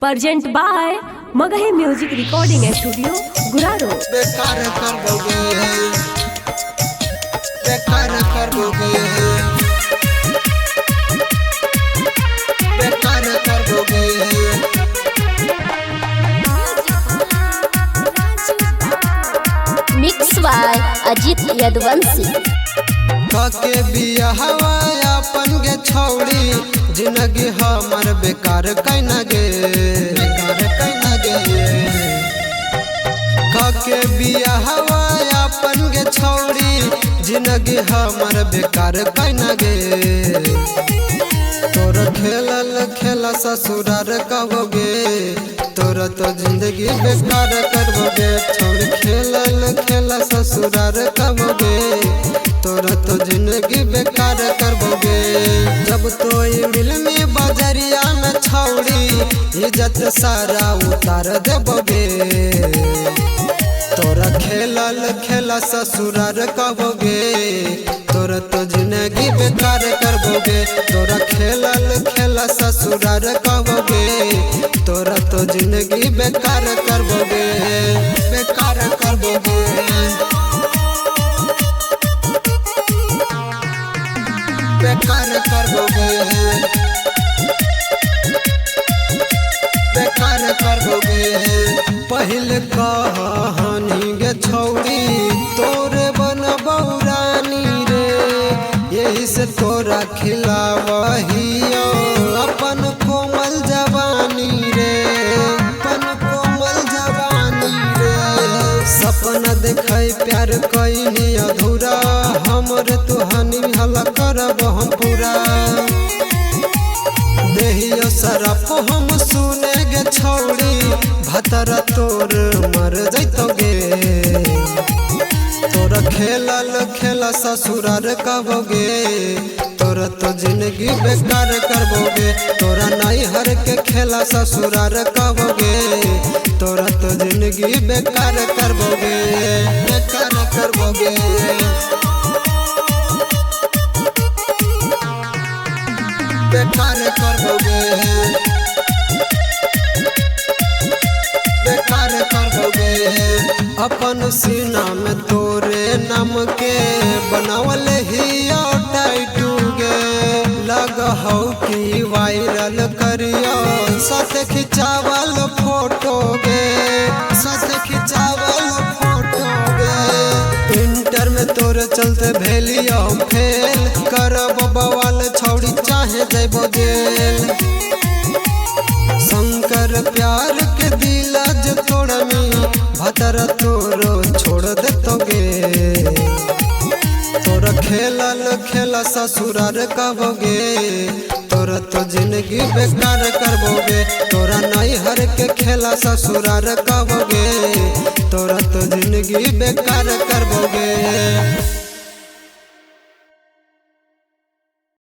Present by Magahi music recording studio Guraru. बेकार कर दोगे, बेकार कर दोगे, बेकार कर दोगे। Mix by Ajit Yaduvanshi. काके बिया हवा अपन गे छौड़ी, जिंदगी हमर बेकार कैना गे, बेकार कैना गे। काके बिया हवा अपन गे छौड़ी, जिंदगी हमर बेकार कैना गे। तोर खेलल खेला ससुरार कहोगे, तोरा तो जिंदगी बेकार करबोगे। छोड़ खेलल खेला ससुरार कहोगे, तोरा तो जिंदगी बेकार करबोगे। जब तो मिल में बजरिया में छौड़ी, इज्जत सारा उतार देबोगे। तोरा खेलल खेला ससुरार कहोगे, तोरा तो जिंदगी बेकार करबोगे। तोरा खेलल खेला ससुरार कहोगे, तोरा तो जिंदगी बेकार करबोगे, बेकार करबोगे। बेकार करबोगे, बेकार करबोगे। पहले कहानी गे छौड़ी, तोरे बनबौ रानी रे। यही से तोरा खिलावहियो अपन कोमल जवानी रे, अपन कोमल जवानी रे। सपना देखै प्यार कैनी अधूरा, हमरे तुहानी हला करब हम पूरा। देहियो सरफ हम सुने गे छौड़ी, भतरा तोर मर जैतोगे। तोरा खेलल खेला ससुरार कहोगे, तोरा तो जिंदगी बेकार करबोगे। तोरा नैहर के खेला ससुरार कहोगे, तोरा तो जिंदगी बेकार करबोगे, बेकार करबोगे। बेकार करबोगे, बेकार करबोगे। अपन सीना में तोरे नाम के बनावल हियो टैटू गे। लगहौ कि वायरल करियो साथ खिंचावल फोटो गे, साथ खिंचावल फोटो गे। इंटर में तोरे चलते भेलियो फेल, करब बवाल छौड़ी चाहे जैबो जेल। शंकर प्यार के दिला जो तोड़मी, भतरा तोरो छोड़ देतोगे। तोरा खेलल खेला ससुरार कहोगे, तोरा तो जिंदगी बेकार करबोगे। तोरा नैहर के खेला ससुरार कहोगे, तोरा तो जिंदगी बेकार करबोगे।